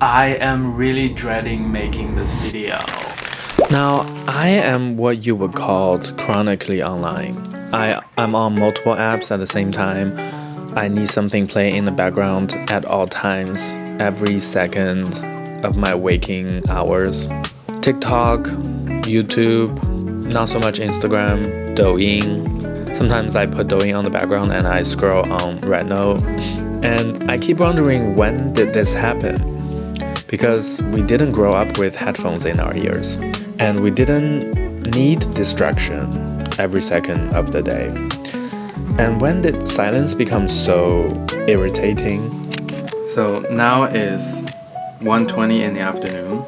I am really dreading making this video. Now, I am what you would call chronically online. I'm on multiple apps at the same time. I need something playing in the background at all times, every second of my waking hours. TikTok, YouTube, not so much Instagram, Douyin. Sometimes I put Douyin on the background and I scroll on Rednote. And I keep wondering, when did this happen? Because we didn't grow up with headphones in our ears, and we didn't need distraction every second of the day. And when did silence become so irritating? So now is 1:20 in the afternoon.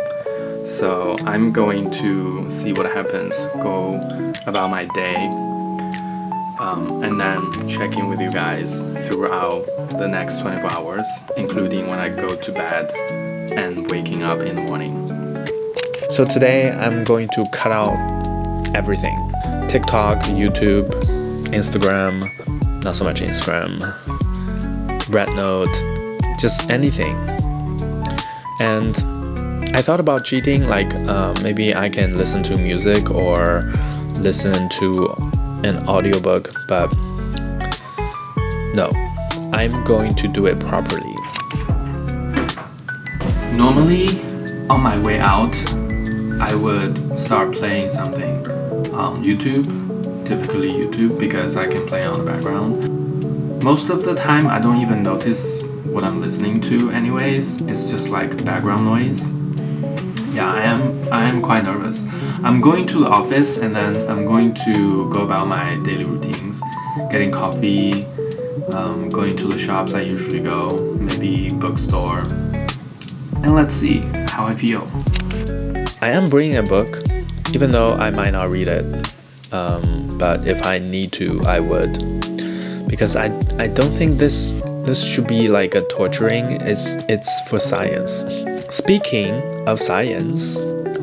So I'm going to see what happens, go about my day, and then check in with you guys throughout the next 24 hours, including when I go to bed and waking up in the morning. So today I'm going to cut out everything. TikTok, YouTube, Instagram, not so much Instagram, Rednote, just anything. And I thought about cheating, like maybe I can listen to music or listen to an audiobook, but no, I'm going to do it properly. Normally, on my way out, I would start playing something on YouTube, typically YouTube, because I can play on the background. Most of the time, I don't even notice what I'm listening to anyways. It's just like background noise. Yeah, I am quite nervous. I'm going to the office and then I'm going to go about my daily routines, getting coffee, going to the shops I usually go, maybe bookstore. And let's see how I feel. I am bringing a book, even though I might not read it. But if I need to, I would. Because I don't think this should be like a torturing. It's for science. Speaking of science,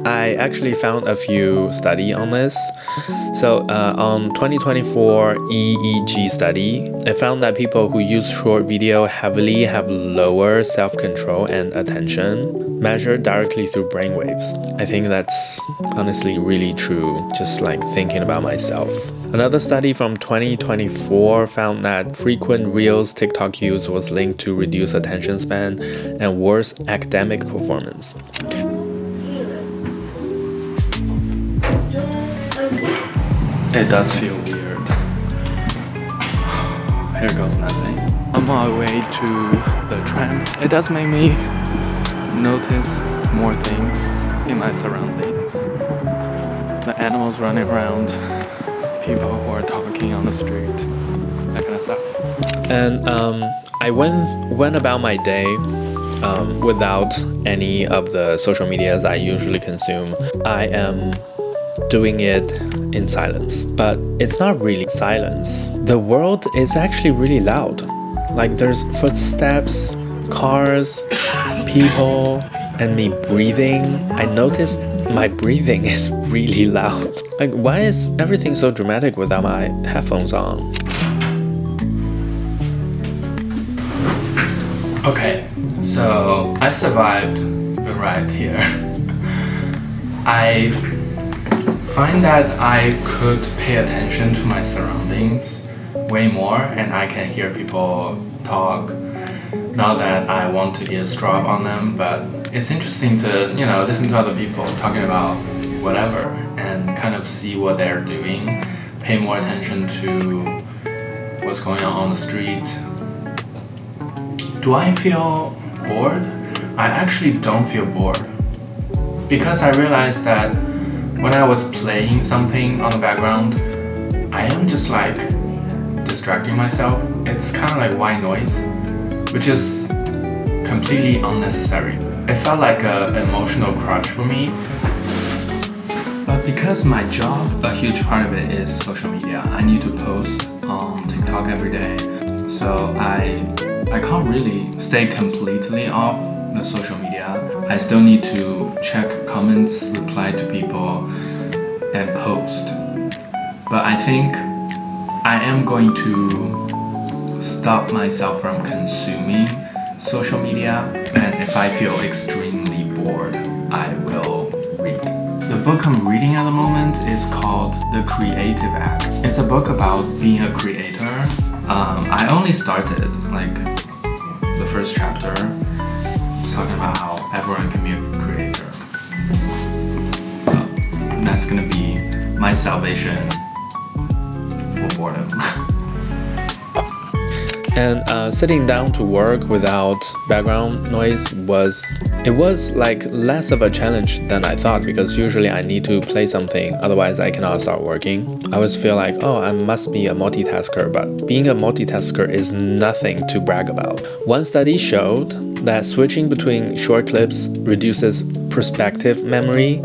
I actually found a few study on this. So on 2024 EEG study, it found that people who use short video heavily have lower self-control and attention, measured directly through brainwaves. I think that's honestly really true, just like thinking about myself. Another study from 2024 found that frequent Reels TikTok use was linked to reduced attention span and worse academic performance. It does feel weird. Here goes nothing. On my way to the tram, it does make me notice more things in my surroundings. The animals running around, people who are talking on the street, that kind of stuff. And I went about my day without any of the social medias I usually consume. I am doing it in silence, but it's not really silence. The world is actually really loud. Like there's footsteps, cars, people, and me breathing. I noticed my breathing is really loud. Like, why is everything so dramatic without my headphones on? Okay, so I survived the ride here. I find that I could pay attention to my surroundings way more, and I can hear people talk. Not that I want to eavesdrop on them, but it's interesting to, listen to other people talking about whatever and kind of see what they're doing, pay more attention to what's going on the street. Do I feel bored? I actually don't feel bored, because I realized that when I was playing something on the background, I am just like distracting myself. It's kind of like white noise, which is completely unnecessary. It felt like an emotional crutch for me. But because my job, a huge part of it is social media. I need to post on TikTok every day. So I can't really stay completely off the social media. I still need to check comments, reply to people, and post. But I think I am going to stop myself from consuming social media, and if I feel extremely bored, I will read. The book I'm reading at the moment is called The Creative Act. It's a book about being a creator. I only started like the first chapter. It's talking about how everyone can be a creator. So that's gonna be my salvation for boredom. And sitting down to work without background noise was like less of a challenge than I thought, because usually I need to play something, otherwise I cannot start working. I always feel like, oh, I must be a multitasker, but being a multitasker is nothing to brag about. One study showed that switching between short clips reduces prospective memory,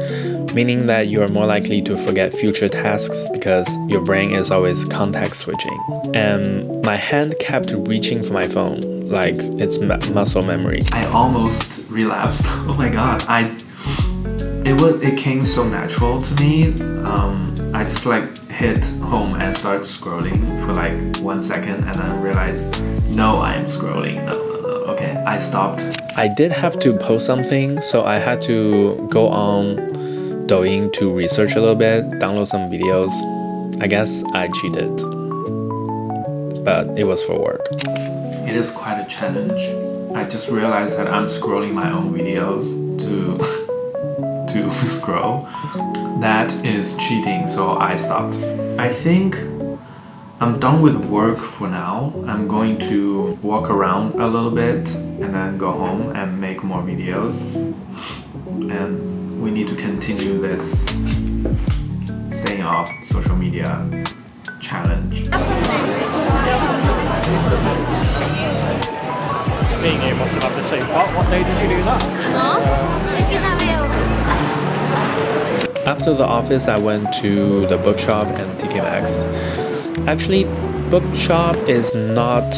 meaning that you are more likely to forget future tasks because your brain is always context switching. And my hand kept reaching for my phone, like it's muscle memory. I almost relapsed. Oh my god, it came so natural to me. I just like hit home and start scrolling for like 1 second, and then realized, no, I am scrolling. No. Okay, I stopped. I did have to post something, so I had to go on Douyin to research a little bit, download some videos. I guess I cheated, but it was for work. It is quite a challenge. I just realized that I'm scrolling my own videos to scroll. That is cheating, so I stopped. I think I'm done with work for now. I'm going to walk around a little bit and then go home and make more videos. And we need to continue this staying off social media challenge. Being able to have the same part, what day did you do that? After the office, I went to the bookshop and TK Maxx. Actually, bookshop is not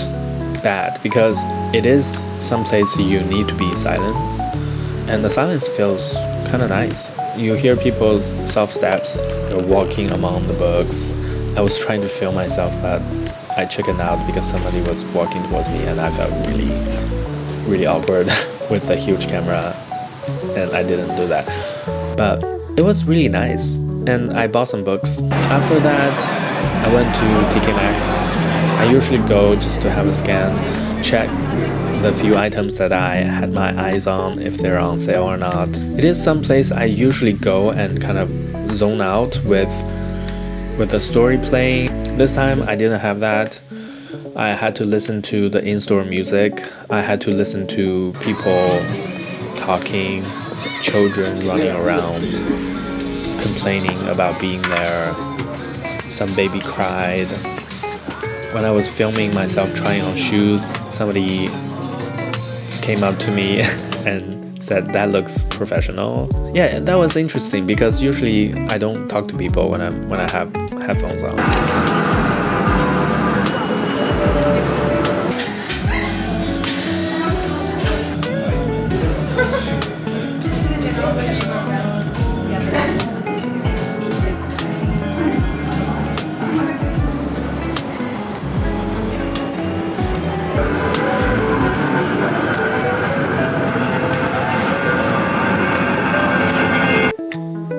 bad because it is some place you need to be silent, and the silence feels kind of nice. You hear people's soft steps, they're walking among the books. I was trying to film myself, but I chickened out because somebody was walking towards me and I felt really awkward with the huge camera, and I didn't do that. But it was really nice, and I bought some books. After that, I went to TK Maxx. I usually go just to have a scan, check the few items that I had my eyes on, if they're on sale or not. It is some place I usually go and kind of zone out with the story playing. This time I didn't have that. I had to listen to the in-store music. I had to listen to people talking, children running around, complaining about being there. Some baby cried. When I was filming myself trying on shoes, somebody came up to me and said, "That looks professional." Yeah, that was interesting because usually I don't talk to people when I have headphones on.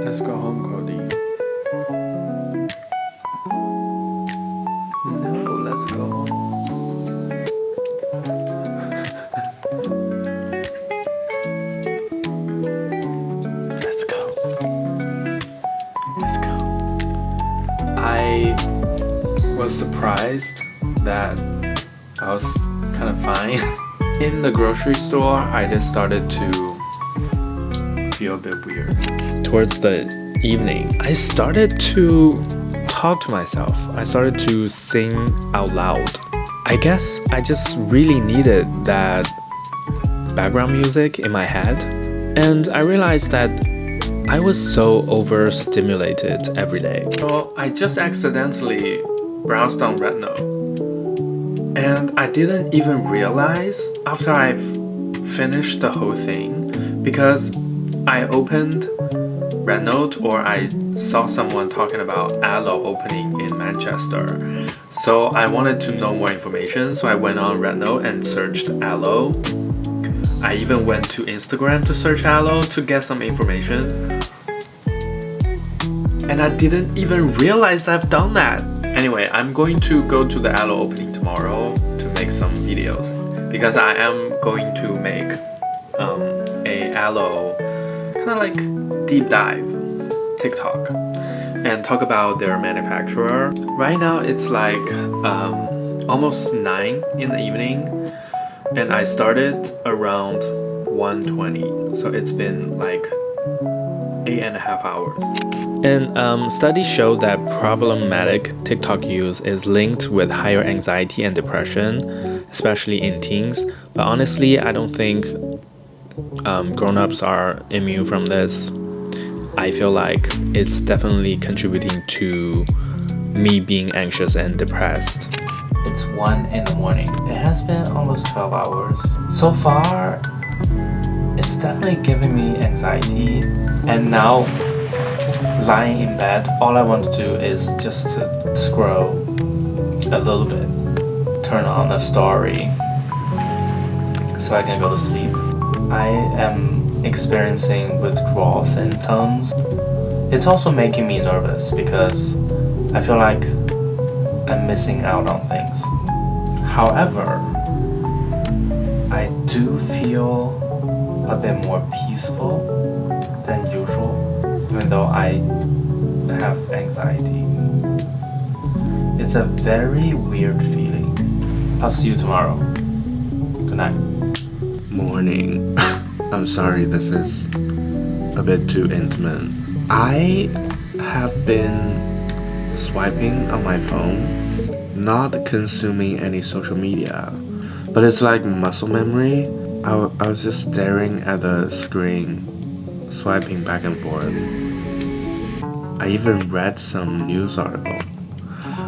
Let's go home, Cody. No, let's go home. Let's go. Let's go. I was surprised that I was kind of fine. In the grocery store, I just started to feel a bit weird. Towards the evening, I started to talk to myself. I started to sing out loud. I guess I just really needed that background music in my head. And I realized that I was so overstimulated every day. So I just accidentally browsed on Rednote, and I didn't even realize after I've finished the whole thing, because I opened Rednote, or I saw someone talking about Aloe opening in Manchester. So I wanted to know more information, so I went on Rednote and searched Aloe, I even went to Instagram to search Aloe to get some information. And I didn't even realize I've done that. Anyway, I'm going to go to the Aloe opening tomorrow to make some videos because I am going to make a Aloe kind of like deep dive TikTok and talk about their manufacturer. Right now it's like almost 9 in the evening and I started around 1:20, so it's been like 8.5 hours. And studies show that problematic TikTok use is linked with higher anxiety and depression, especially in teens. But honestly, I don't think grown-ups are immune from this. I feel like it's definitely contributing to me being anxious and depressed. It's 1 in the morning. It has been almost 12 hours. So far, it's definitely giving me anxiety. And now, lying in bed, all I want to do is just to scroll a little bit, turn on a story so I can go to sleep. I am experiencing withdrawal symptoms. It's also making me nervous because I feel like I'm missing out on things. However, I do feel a bit more peaceful than usual, even though I have anxiety. It's a very weird feeling. I'll see you tomorrow. Good night. Morning. I'm sorry this is a bit too intimate. I have been swiping on my phone, not consuming any social media, but it's like muscle memory. I was just staring at the screen, swiping back and forth. I even read some news article.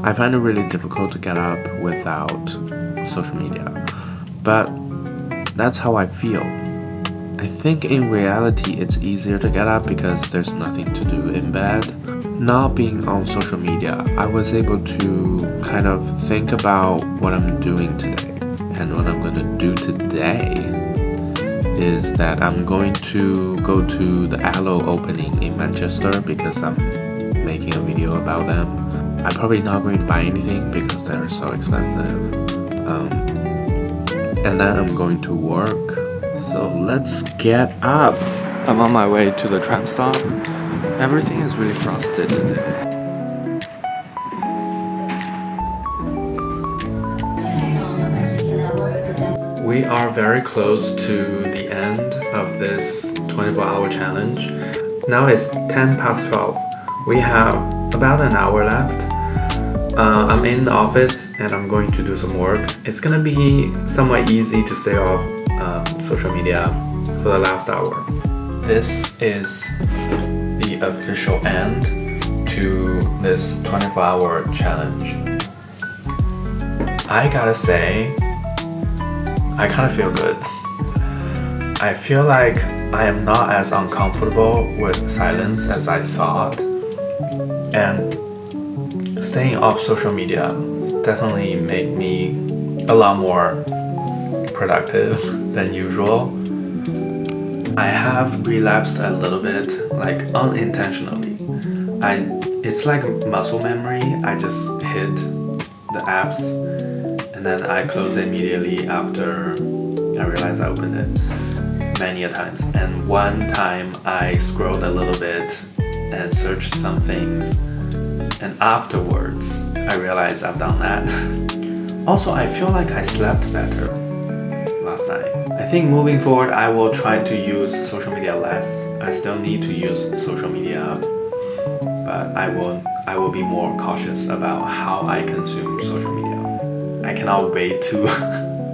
I find it really difficult to get up without social media, but that's how I feel. I think in reality it's easier to get up because there's nothing to do in bed. Not being on social media, I was able to kind of think about what I'm doing today. And what I'm gonna do today is that I'm going to go to the Aloe opening in Manchester because I'm making a video about them. I'm probably not going to buy anything because they're so expensive. And then I'm going to work. So let's get up. I'm on my way to the tram stop. Everything is really frosted today. We are very close to the end of this 24-hour challenge. Now it's 10 past 12. We have about an hour left. I'm in the office and I'm going to do some work. It's gonna be somewhat easy to stay off social media for the last hour. This is the official end to this 24-hour challenge. I gotta say, I kind of feel good. I feel like I am not as uncomfortable with silence as I thought. And staying off social media definitely made me a lot more productive than usual. I have relapsed a little bit, like unintentionally. It's like muscle memory. I just hit the apps and then I close it immediately after I realized I opened it many a times. And one time I scrolled a little bit and searched some things, and afterwards I realized I've done that. Also, I feel like I slept better last night. I think moving forward I will try to use social media less. I still need to use social media, but I will be more cautious about how I consume social media. I cannot wait to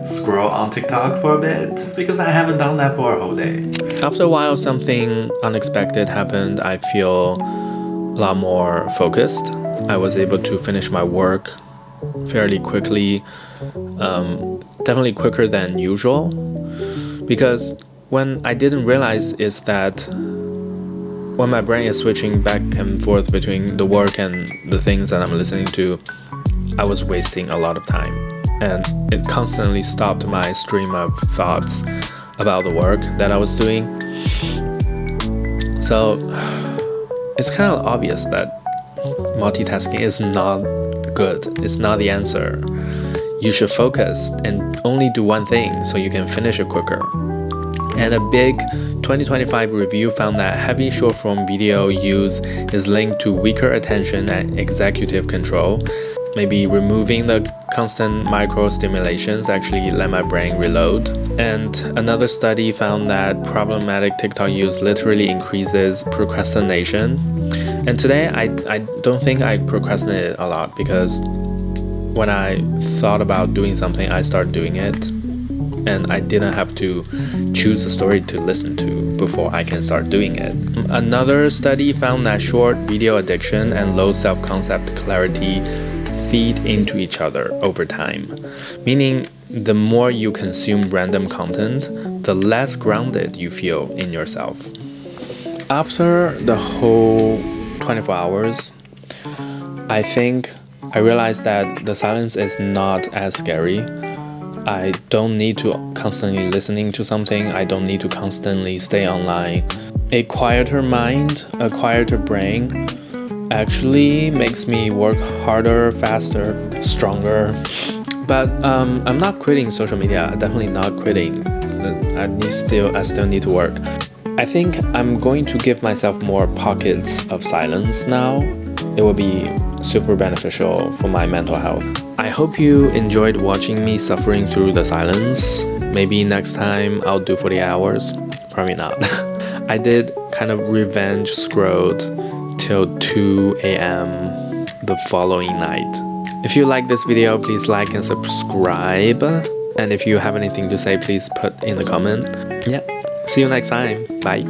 scroll on TikTok for a bit because I haven't done that for a whole day. After a while, something unexpected happened. I feel a lot more focused. I was able to finish my work fairly quickly, definitely quicker than usual. Because when I didn't realize is that when my brain is switching back and forth between the work and the things that I'm listening to, I was wasting a lot of time. And it constantly stopped my stream of thoughts. about the work that I was doing. So it's kind of obvious that multitasking is not good. It's not the answer. You should focus and only do one thing so you can finish it quicker. And a big 2025 review found that heavy short-form video use is linked to weaker attention and executive control. Maybe removing the constant micro stimulations actually let my brain reload. And another study found that problematic TikTok use literally increases procrastination. And today I don't think I procrastinated a lot, because when I thought about doing something, I started doing it. And I didn't have to choose a story to listen to before I can start doing it. Another study found that short video addiction and low self-concept clarity feed into each other over time. Meaning, the more you consume random content, the less grounded you feel in yourself. After the whole 24 hours, I think I realized that the silence is not as scary. I don't need to constantly listening to something. I don't need to constantly stay online. A quieter mind, a quieter brain actually makes me work harder, faster, stronger. But I'm not quitting social media. I'm definitely not quitting. I still need to work. I think I'm going to give myself more pockets of silence now. It will be super beneficial for my mental health. I hope you enjoyed watching me suffering through the silence. Maybe next time I'll do 40 hours. Probably not. I did kind of revenge scrolled till 2 a.m. the following night. If you like this video, please like and subscribe. And if you have anything to say, please put in the comment. Yeah, see you next time. Bye.